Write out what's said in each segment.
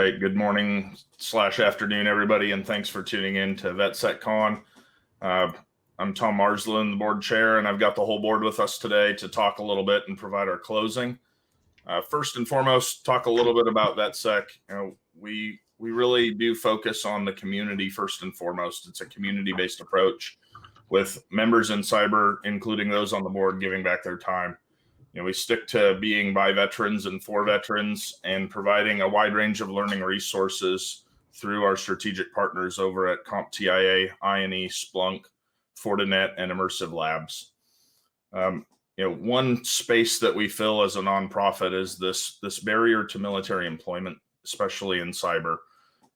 right. Good morning / afternoon, everybody, and thanks for tuning in to VetSecCon. I'm Tom Marsland, the board chair, and I've got the whole board with us today to talk a little bit and provide our closing. First and foremost, talk a little bit about VetSec. We really do focus on the community first and foremost. It's a community-based approach with members in cyber, including those on the board, giving back their time. We stick to being by veterans and for veterans and providing a wide range of learning resources through our strategic partners over at CompTIA, INE, Splunk, Fortinet, and Immersive Labs. One space that we fill as a nonprofit is this barrier to military employment, especially in cyber.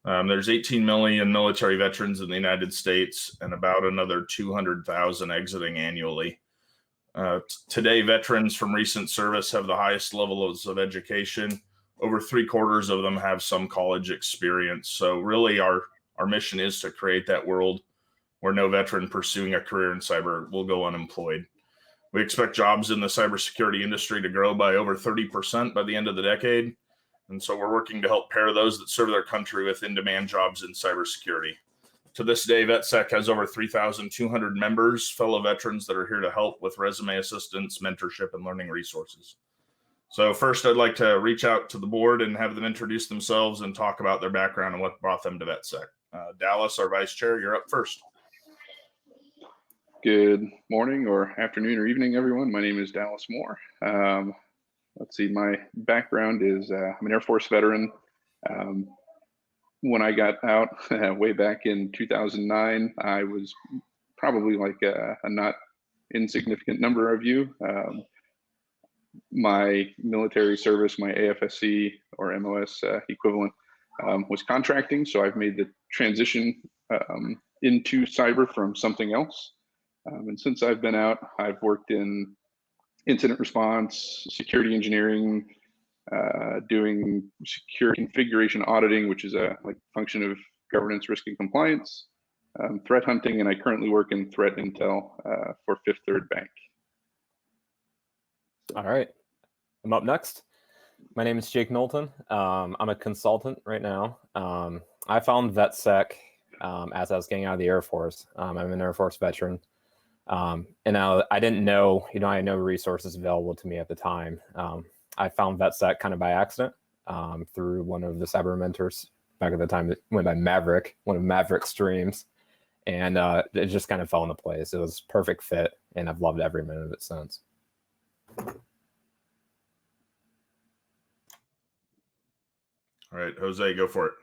There's 18 million military veterans in the United States and about another 200,000 exiting annually. Today, veterans from recent service have the highest levels of education. Over 3/4 of them have some college experience. So really our mission is to create that world where no veteran pursuing a career in cyber will go unemployed. We expect jobs in the cybersecurity industry to grow by over 30% by the end of the decade. And so we're working to help pair those that serve their country with in-demand jobs in cybersecurity. To this day, VetSec has over 3,200 members, fellow veterans that are here to help with resume assistance, mentorship, and learning resources. So first, I'd like to reach out to the board and have them introduce themselves and talk about their background and what brought them to VetSec. Dallas, our vice chair, you're up first. Good morning or afternoon or evening, everyone. My name is Dallas Moore. Let's see, my background is I'm an Air Force veteran. When I got out way back in 2009, I was probably like a not insignificant number of you. My military service, my AFSC or MOS equivalent, was contracting. So I've made the transition into cyber from something else. And since I've been out, I've worked in incident response, security engineering, doing secure configuration auditing, which is a function of governance, risk, and compliance, threat hunting, and I currently work in threat intel for Fifth Third Bank. All right, I'm up next. My name is Jake Knowlton. I'm a consultant right now. I found VetSec as I was getting out of the Air Force. I'm an Air Force veteran. And I didn't know, I had no resources available to me at the time. I found VetSec kind of by accident through one of the cyber mentors back at the time. It went by Maverick, one of Maverick's streams, and it just kind of fell into place. It was a perfect fit, and I've loved every minute of it since. All right, Jose, go for it.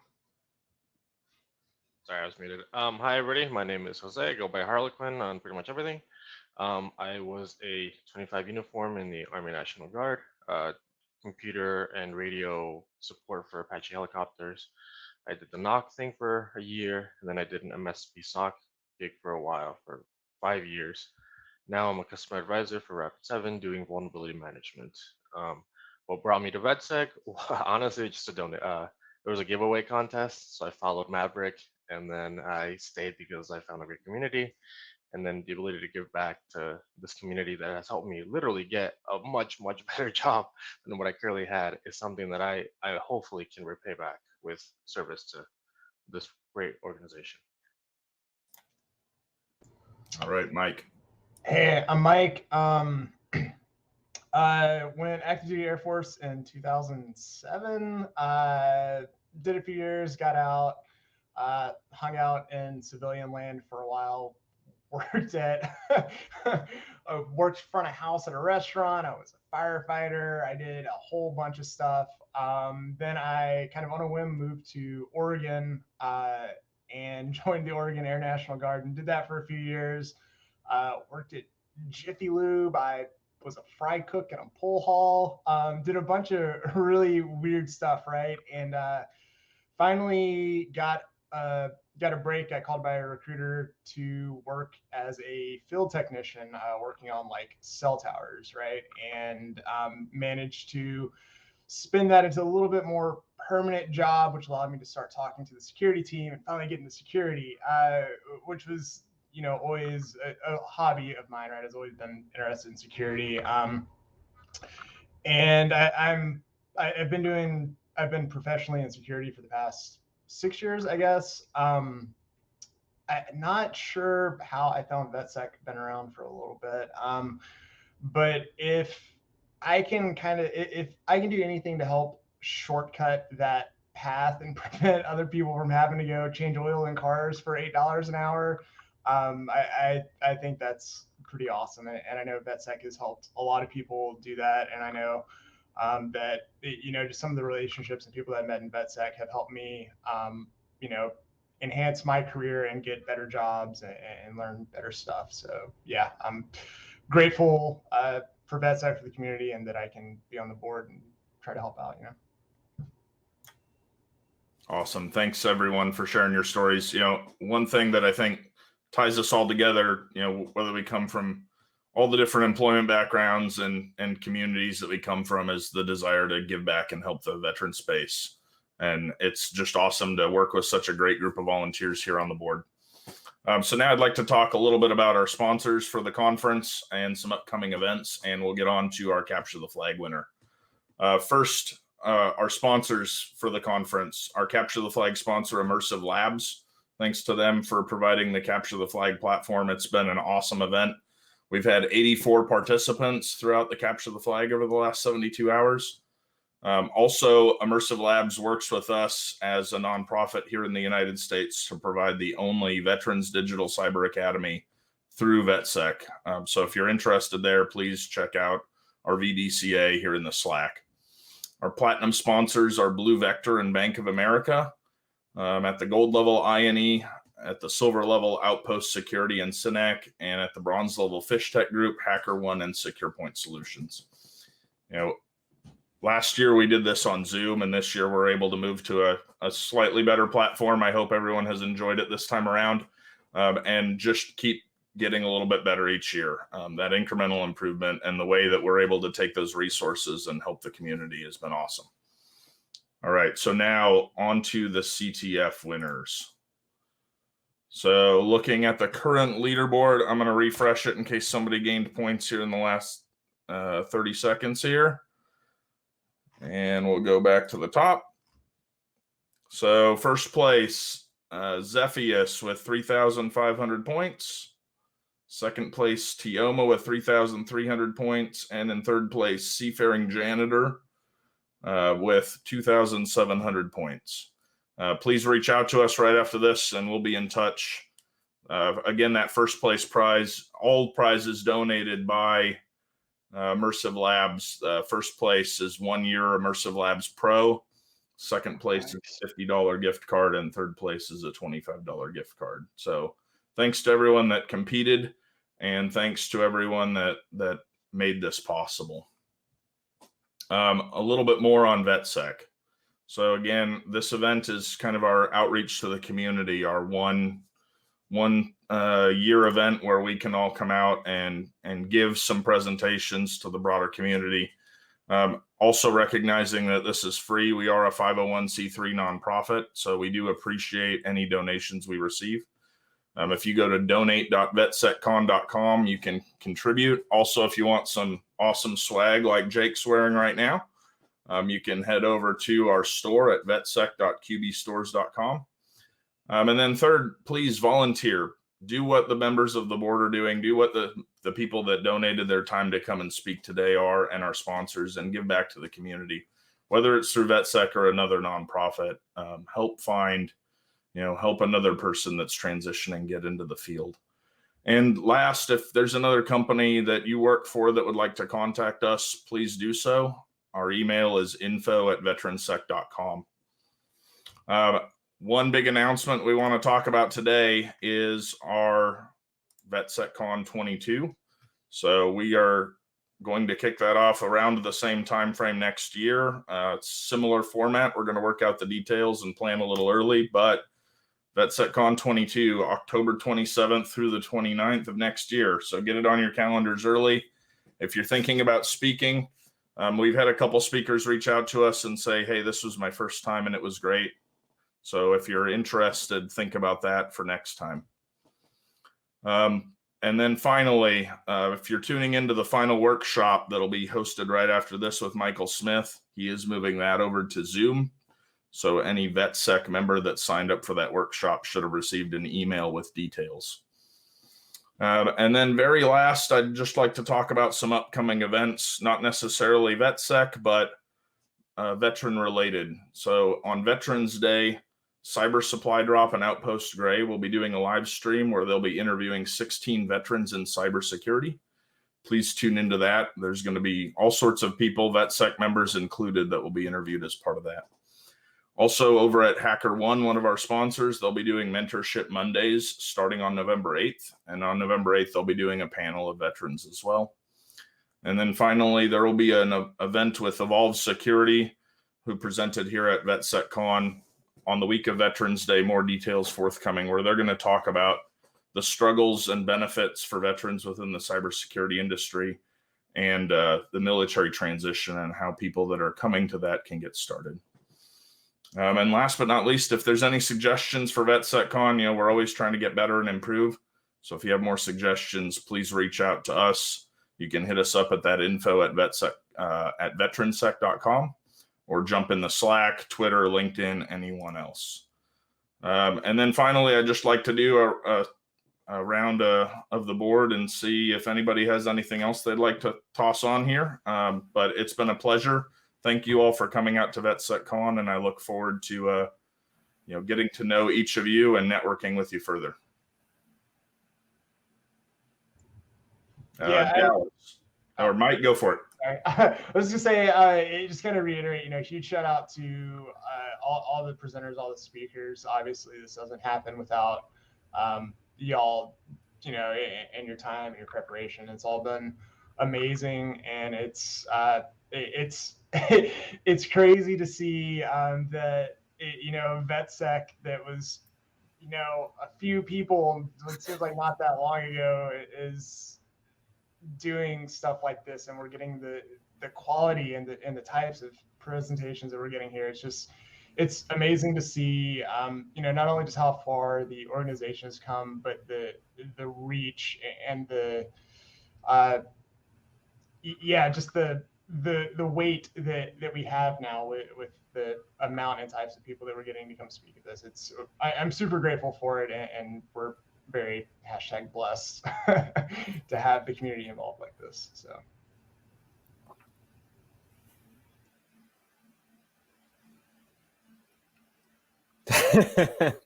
Sorry, I was muted. Hi, everybody. My name is Jose. I go by Harlequin on pretty much everything. I was a 25 uniform in the Army National Guard, computer and radio support for Apache helicopters. I did the NOC thing for a year, and then I did an MSP SOC gig for a while, for 5 years. Now I'm a customer advisor for Rapid7 doing vulnerability management. What brought me to VetSec? Honestly, just a donate. There was a giveaway contest, so I followed Maverick, and then I stayed because I found a great community, and then the ability to give back to this community that has helped me literally get a much, much better job than what I currently had is something that I hopefully can repay back with service to this great organization. All right, Mike. Hey, I'm Mike. Went active duty Air Force in 2007. Did a few years, got out, hung out in civilian land for a while. Worked front of house at a restaurant. I was a firefighter. I did a whole bunch of stuff. Then I kind of on a whim moved to Oregon and joined the Oregon Air National Guard and did that for a few years. Worked at Jiffy Lube. I was a fry cook in a pool hall. Did a bunch of really weird stuff, right? And finally got a break. Got called by a recruiter to work as a field technician, working on like cell towers, right? And managed to spin that into a little bit more permanent job, which allowed me to start talking to the security team and finally get into security, which was, always a hobby of mine, right? I've always been interested in security. And I've been doing I've been professionally in security for the past 6 years, I guess. I'm not sure how I found VetSec. Been around for a little bit, but if I can do anything to help shortcut that path and prevent other people from having to go change oil in cars for $8 an hour, I think that's pretty awesome. And I know VetSec has helped a lot of people do that. And I know that, just some of the relationships and people that I met in VetSec have helped me, enhance my career and get better jobs and learn better stuff. So yeah, I'm grateful for VetSec for the community and that I can be on the board and try to help out, Awesome. Thanks everyone for sharing your stories. One thing that I think ties us all together, whether we come from all the different employment backgrounds and communities that we come from, is the desire to give back and help the veteran space. And it's just awesome to work with such a great group of volunteers here on the board. So now I'd like to talk a little bit about our sponsors for the conference and some upcoming events, and we'll get on to our Capture the Flag winner. First, our sponsors for the conference, our Capture the Flag sponsor, Immersive Labs. Thanks to them for providing the Capture the Flag platform. It's been an awesome event. We've had 84 participants throughout the Capture the Flag over the last 72 hours. Also, Immersive Labs works with us as a nonprofit here in the United States to provide the only Veterans Digital Cyber Academy through VetSec. So if you're interested there, please check out our VDCA here in the Slack. Our platinum sponsors are Blue Vector and Bank of America. At the gold level, INE. At the silver level, Outpost Security and Synac. And at the bronze level, Fish Tech Group, HackerOne, and SecurePoint Solutions. Last year we did this on Zoom, and this year we're able to move to a slightly better platform. I hope everyone has enjoyed it this time around, and just keep getting a little bit better each year. That incremental improvement and the way that we're able to take those resources and help the community has been awesome. All right, so now on to the CTF winners. So looking at the current leaderboard, I'm going to refresh it in case somebody gained points here in the last 30 seconds here. And we'll go back to the top. So first place, Zephius with 3,500 points. Second place, Tioma with 3,300 points. And in third place, Seafaring Janitor with 2,700 points. Please reach out to us right after this and we'll be in touch. Again, that first place prize, all prizes donated by Immersive Labs. First place is 1 year Immersive Labs Pro. Second place is a $50 gift card, and third place is a $25 gift card. So thanks to everyone that competed, and thanks to everyone that made this possible. A little bit more on VetSec. So again, this event is kind of our outreach to the community, our one year event where we can all come out and give some presentations to the broader community. Also recognizing that this is free. We are a 501c3 nonprofit, so we do appreciate any donations we receive. If you go to donate.vetseccon.com, you can contribute. Also, if you want some awesome swag like Jake's wearing right now, you can head over to our store at vetsec.qbstores.com. And then third, please volunteer. Do what the members of the board are doing. Do what the people that donated their time to come and speak today are, and our sponsors, and give back to the community, whether it's through VetSec or another nonprofit. Help find, help another person that's transitioning get into the field. And last, if there's another company that you work for that would like to contact us, please do so. Our email is info@veteransec.com. One big announcement we want to talk about today is our VetSecCon 22. So we are going to kick that off around the same time frame next year. It's similar format. We're going to work out the details and plan a little early, but VetSecCon 22, October 27th through the 29th of next year. So get it on your calendars early. If you're thinking about speaking, we've had a couple speakers reach out to us and say, hey, this was my first time and it was great. So if you're interested, think about that for next time. And then finally, if you're tuning into the final workshop that'll be hosted right after this with Michael Smith, he is moving that over to Zoom. So any VetSec member that signed up for that workshop should have received an email with details. And then very last, I'd just like to talk about some upcoming events, not necessarily VetSec, but veteran related. So on Veterans Day, Cyber Supply Drop and Outpost Gray will be doing a live stream where they'll be interviewing 16 veterans in cybersecurity. Please tune into that. There's going to be all sorts of people, VetSec members included, that will be interviewed as part of that. Also over at HackerOne, one of our sponsors, they'll be doing Mentorship Mondays starting on November 8th. And on November 8th, they'll be doing a panel of veterans as well. And then finally, there will be an event with Evolve Security, who presented here at VetSecCon on the week of Veterans Day. More details forthcoming, where they're going to talk about the struggles and benefits for veterans within the cybersecurity industry and the military transition and how people that are coming to that can get started. And last but not least, if there's any suggestions for VetSecCon, we're always trying to get better and improve. So if you have more suggestions, please reach out to us. You can hit us up at that info at vetransec.com, or jump in the Slack, Twitter, LinkedIn, anyone else. And then finally, I'd just like to do a round of the board and see if anybody has anything else they'd like to toss on here. But it's been a pleasure. Thank you all for coming out to VetSecCon, and I look forward to getting to know each of you and networking with you further. Or Mike, go for it. I was just say, just kind of reiterate, huge shout out to all the presenters, all the speakers. Obviously, this doesn't happen without y'all, and your time, your preparation. It's all been amazing, and it's it's crazy to see that VetSec that was a few people, it seems like not that long ago, is doing stuff like this, and we're getting the quality and the types of presentations that we're getting here. It's amazing to see, not only just how far the organization has come, but the reach and just the weight that we have now with the amount and types of people that we're getting to come speak at this. I'm super grateful for it, and we're very #blessed to have the community involved like this. So.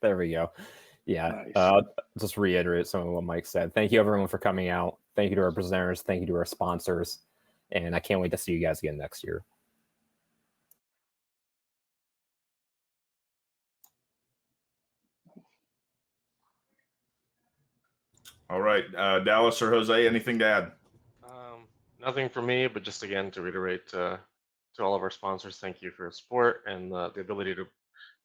There we go. Yeah. Nice. Just reiterate some of what Mike said. Thank you everyone for coming out. Thank you to our presenters. Thank you to our sponsors. And I can't wait to see you guys again next year. All right, Dallas or Jose, anything to add? Nothing for me, but just again to reiterate to all of our sponsors, thank you for your support and the ability to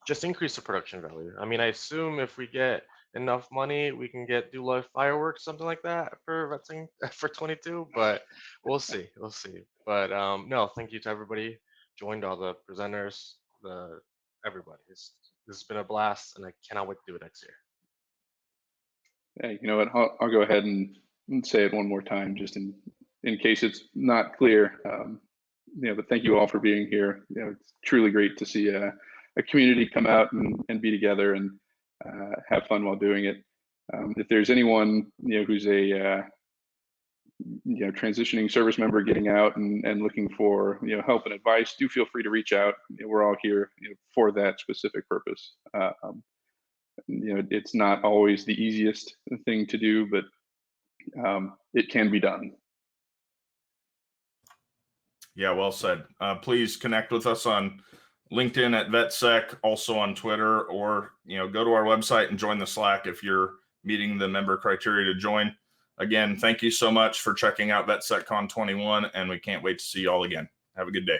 just increase the production value. I mean, I assume if we get enough money, we can do live fireworks, something like that for VetSec for 22, but we'll see. But no, thank you to everybody joined, all the presenters, everybody. This has been a blast, and I cannot wait to do it next year. Hey, you know what? I'll go ahead and say it one more time, just in case it's not clear. But thank you all for being here. It's truly great to see a community come out and be together and have fun while doing it. If there's anyone who's a transitioning service member getting out and looking for help and advice, do feel free to reach out. We're all here for that specific purpose. It's not always the easiest thing to do, but it can be done. Yeah, well said. Please connect with us on LinkedIn at VetSec, also on Twitter, or go to our website and join the Slack if you're meeting the member criteria to join. Again, thank you so much for checking out VetSecCon 21, and we can't wait to see you all again. Have a good day.